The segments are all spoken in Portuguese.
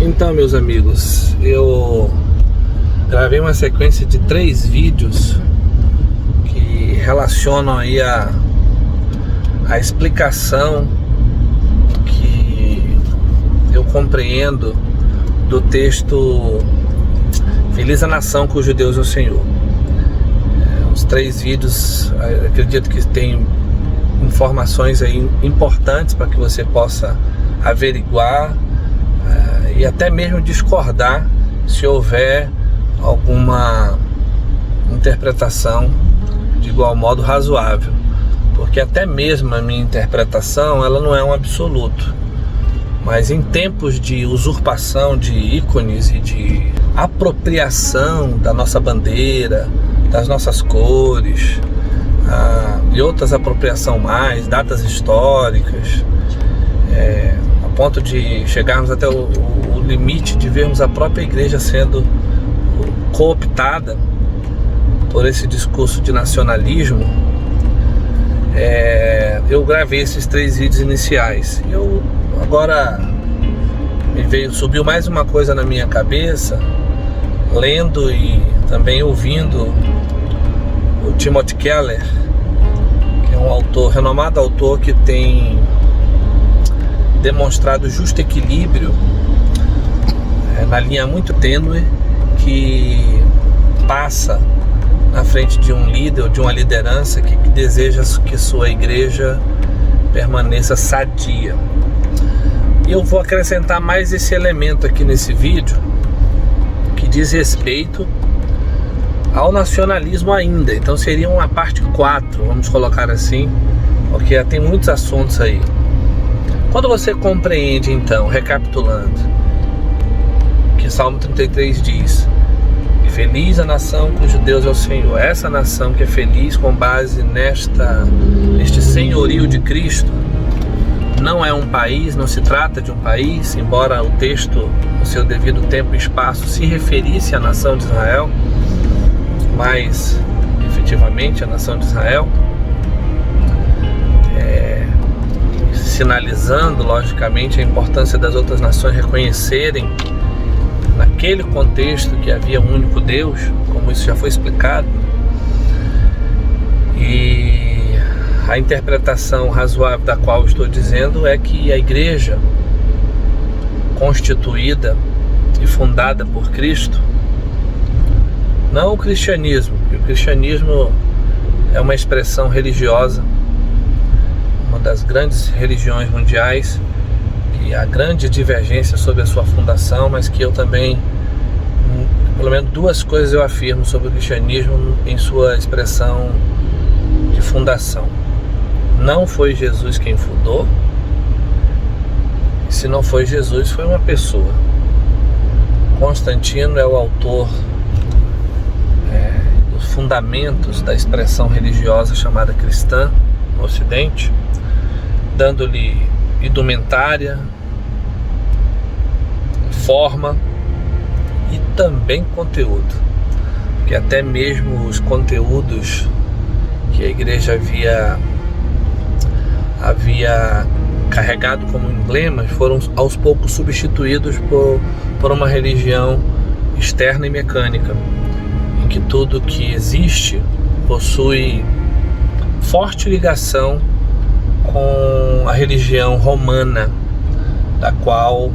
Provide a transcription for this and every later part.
Então, meus amigos, eu gravei uma sequência de 3 vídeos que relacionam aí a explicação que eu compreendo do texto Feliz a nação cujo Deus é o Senhor. Os 3 vídeos, acredito que tem informações aí importantes para que você possa averiguar e até mesmo discordar se houver alguma interpretação de igual modo razoável, porque até mesmo a minha interpretação ela não é um absoluto, mas em tempos de usurpação de ícones e de apropriação da nossa bandeira, das nossas cores e outras apropriação mais, datas históricas, a ponto de chegarmos até o limite de vermos a própria igreja sendo cooptada por esse discurso de nacionalismo. Eu gravei esses 3 vídeos iniciais. Eu agora subiu mais uma coisa na minha cabeça, lendo e também ouvindo o Timothy Keller, que é um autor, renomado autor, que tem demonstrado justo equilíbrio na linha muito tênue que passa na frente de um líder ou de uma liderança que deseja que sua igreja permaneça sadia. E eu vou acrescentar mais esse elemento aqui nesse vídeo, que diz respeito ao nacionalismo ainda. Então seria uma parte 4, vamos colocar assim, porque tem muitos assuntos aí. Quando você compreende, então, recapitulando, que Salmo 33 diz: feliz a nação cujo Deus é o Senhor. Essa nação que é feliz com base neste senhorio de Cristo. Não é um país, não se trata de um país, embora o texto, no seu devido tempo e espaço, se referisse à nação de Israel, mas efetivamente a nação de Israel, sinalizando logicamente a importância das outras nações reconhecerem naquele contexto que havia um único Deus, como isso já foi explicado. E a interpretação razoável da qual estou dizendo é que a igreja constituída e fundada por Cristo, não o cristianismo, porque o cristianismo é uma expressão religiosa, uma das grandes religiões mundiais, que há grande divergência sobre a sua fundação, mas que eu também, pelo menos 2 coisas eu afirmo sobre o cristianismo em sua expressão de fundação. Não foi Jesus quem fundou, e se não foi Jesus, foi uma pessoa. Constantino é o autor dos fundamentos da expressão religiosa chamada cristã no Ocidente, dando-lhe indumentária, forma e também conteúdo, porque até mesmo os conteúdos que a igreja havia carregado como emblemas foram aos poucos substituídos por uma religião externa e mecânica, em que tudo que existe possui forte ligação com a religião romana, da qual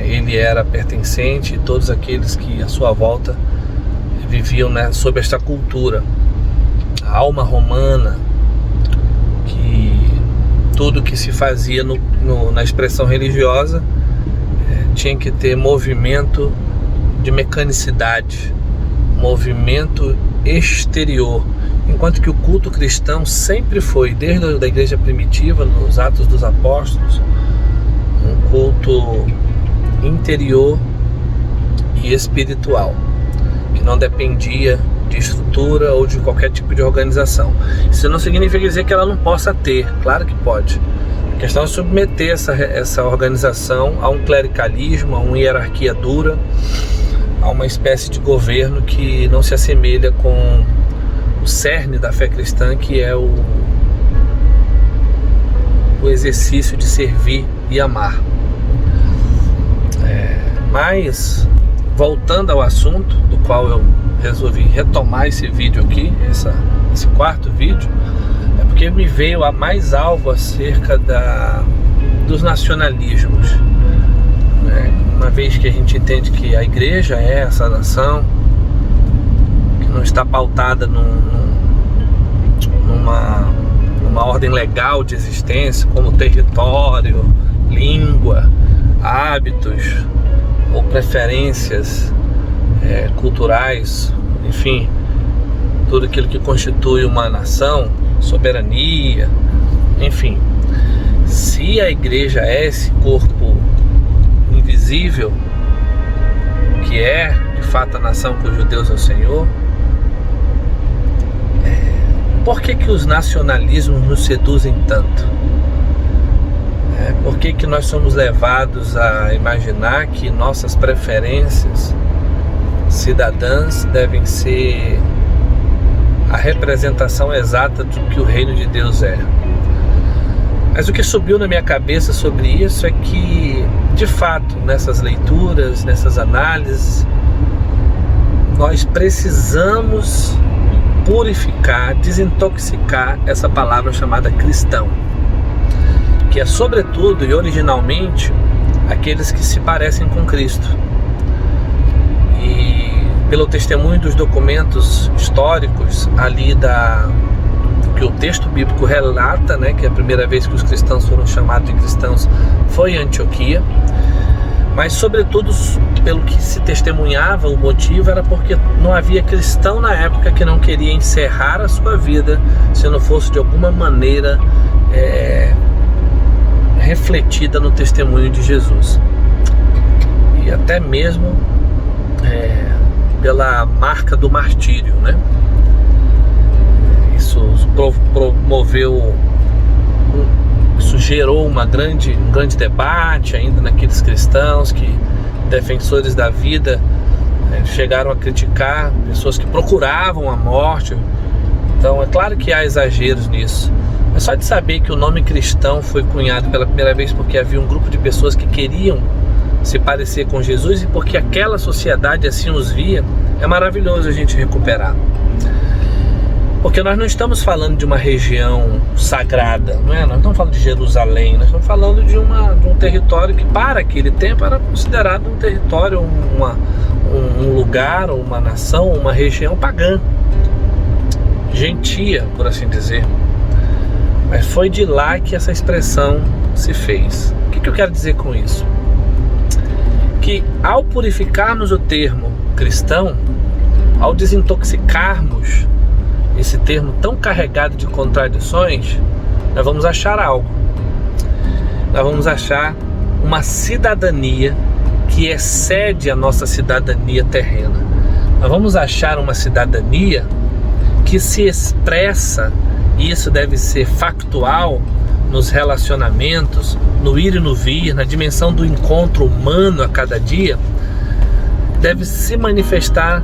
ele era pertencente, e todos aqueles que à sua volta viviam sob esta cultura, a alma romana, que tudo que se fazia na expressão religiosa tinha que ter movimento de mecanicidade, movimento exterior, enquanto que o culto cristão sempre foi, desde a igreja primitiva, nos Atos dos Apóstolos, um culto interior e espiritual, que não dependia de estrutura ou de qualquer tipo de organização. Isso não significa dizer que ela não possa ter, claro que pode. A questão é submeter essa organização a um clericalismo, a uma hierarquia dura, a uma espécie de governo que não se assemelha com o cerne da fé cristã, que é o exercício de servir e amar. Mas, voltando ao assunto, do qual eu resolvi retomar esse vídeo aqui, esse quarto vídeo, é porque me veio a mais algo acerca dos nacionalismos, né? Uma vez que a gente entende que a igreja é essa nação, que não está pautada numa ordem legal de existência, como território, língua, hábitos ou preferências culturais, enfim, tudo aquilo que constitui uma nação, soberania, enfim. Se a igreja é esse corpo invisível, que é de fato a nação cujo Deus é o Senhor, por que os nacionalismos nos seduzem tanto? Por que nós somos levados a imaginar que nossas preferências cidadãs devem ser a representação exata do que o reino de Deus é? Mas o que subiu na minha cabeça sobre isso é que, de fato, nessas leituras, nessas análises, nós precisamos purificar, desintoxicar essa palavra chamada cristão, que é sobretudo e originalmente aqueles que se parecem com Cristo. E pelo testemunho dos documentos históricos ali que o texto bíblico relata, né, que a primeira vez que os cristãos foram chamados de cristãos foi em Antioquia, mas sobretudo pelo que se testemunhava, o motivo era porque não havia cristão na época que não queria encerrar a sua vida se não fosse de alguma maneira refletida no testemunho de Jesus, e até mesmo pela marca do martírio, né? Isso isso gerou um grande debate ainda naqueles cristãos que, defensores da vida, chegaram a criticar pessoas que procuravam a morte. Então é claro que há exageros nisso, mas só de saber que o nome cristão foi cunhado pela primeira vez porque havia um grupo de pessoas que queriam se parecer com Jesus e porque aquela sociedade assim os via, é maravilhoso a gente recuperar. Porque nós não estamos falando de uma região sagrada, não é? Nós não estamos falando de Jerusalém, nós estamos falando de um território que para aquele tempo era considerado um território, um lugar, uma nação, uma região pagã, gentia, por assim dizer. Mas foi de lá que essa expressão se fez. O que eu quero dizer com isso? Que ao purificarmos o termo cristão, ao desintoxicarmos esse termo tão carregado de contradições, nós vamos achar algo. Nós vamos achar uma cidadania que excede a nossa cidadania terrena. Nós vamos achar uma cidadania que se expressa, e isso deve ser factual, nos relacionamentos, no ir e no vir, na dimensão do encontro humano a cada dia, deve se manifestar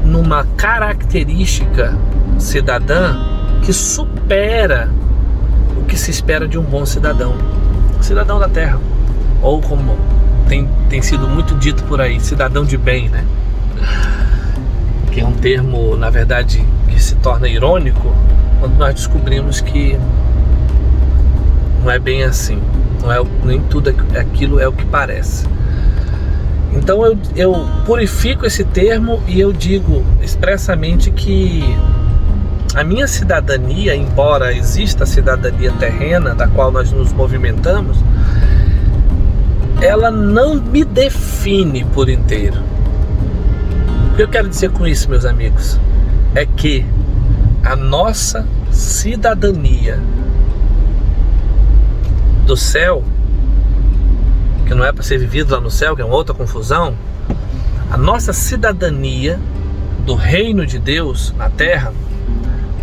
numa característica cidadã que supera o que se espera de um bom cidadão da terra, ou como tem sido muito dito por aí, cidadão de bem, né? Que é um termo, na verdade, que se torna irônico quando nós descobrimos que não é bem assim, nem tudo aquilo é o que parece. Então eu purifico esse termo e eu digo expressamente que a minha cidadania, embora exista a cidadania terrena da qual nós nos movimentamos, ela não me define por inteiro. O que eu quero dizer com isso, meus amigos, é que a nossa cidadania do céu, que não é para ser vivido lá no céu, que é uma outra confusão, a nossa cidadania do reino de Deus na terra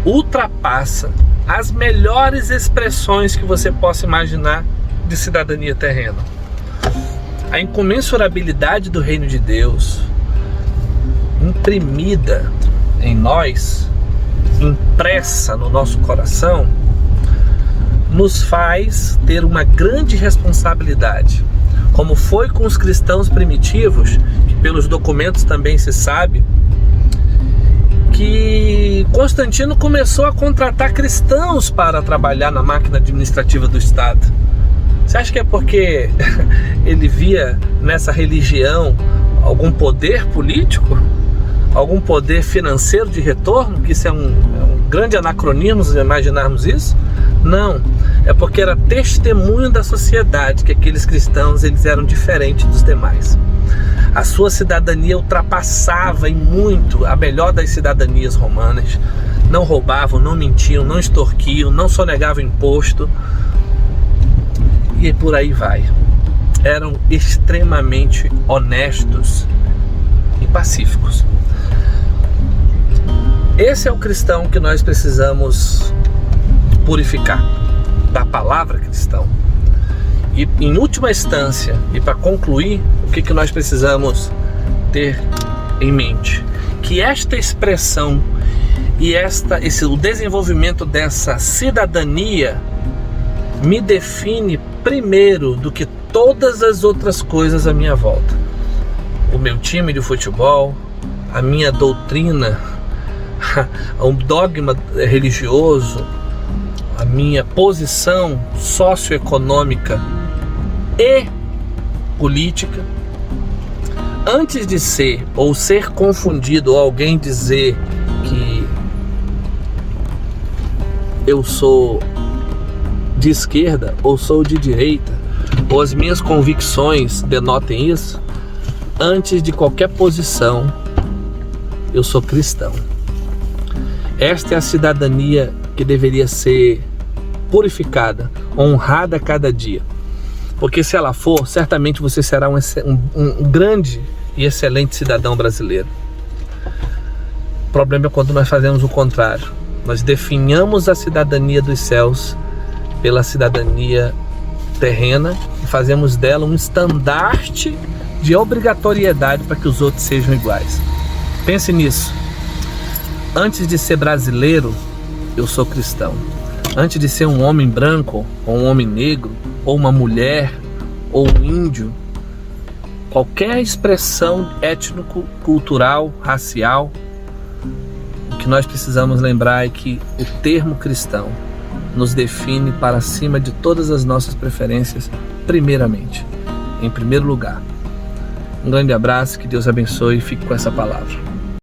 ultrapassa as melhores expressões que você possa imaginar de cidadania terrena. A incomensurabilidade do reino de Deus imprimida em nós, impressa no nosso coração, nos faz ter uma grande responsabilidade. como foi com os cristãos primitivos, que pelos documentos também se sabe, que Constantino começou a contratar cristãos para trabalhar na máquina administrativa do Estado. Você acha que é porque ele via nessa religião algum poder político? Algum poder financeiro de retorno? Que isso é um grande anacronismo se imaginarmos isso? Não, é porque era testemunho da sociedade que aqueles cristãos eles eram diferentes dos demais. A sua cidadania ultrapassava em muito a melhor das cidadanias romanas. Não roubavam, não mentiam, não extorquiam, não sonegavam imposto. E por aí vai. Eram extremamente honestos e pacíficos. Esse é o cristão que nós precisamos purificar, da palavra cristão. E em última instância, e para concluir, o que nós precisamos ter em mente? Que esta expressão e o desenvolvimento dessa cidadania me define primeiro do que todas as outras coisas à minha volta. O meu time de futebol, a minha doutrina, o dogma religioso, a minha posição socioeconômica e política. Antes de ser ou ser confundido ou alguém dizer que eu sou de esquerda ou sou de direita, ou as minhas convicções denotem isso, antes de qualquer posição, eu sou cristão. Esta é a cidadania que deveria ser purificada, honrada a cada dia. Porque se ela for, certamente você será um grande e excelente cidadão brasileiro. O problema é quando nós fazemos o contrário. Nós definhamos a cidadania dos céus pela cidadania terrena e fazemos dela um estandarte de obrigatoriedade para que os outros sejam iguais. Pense nisso. Antes de ser brasileiro, eu sou cristão. Antes de ser um homem branco, ou um homem negro, ou uma mulher, ou um índio, qualquer expressão étnico-cultural, racial, o que nós precisamos lembrar é que o termo cristão nos define para cima de todas as nossas preferências, primeiramente, em primeiro lugar. Um grande abraço, que Deus abençoe e fique com essa palavra.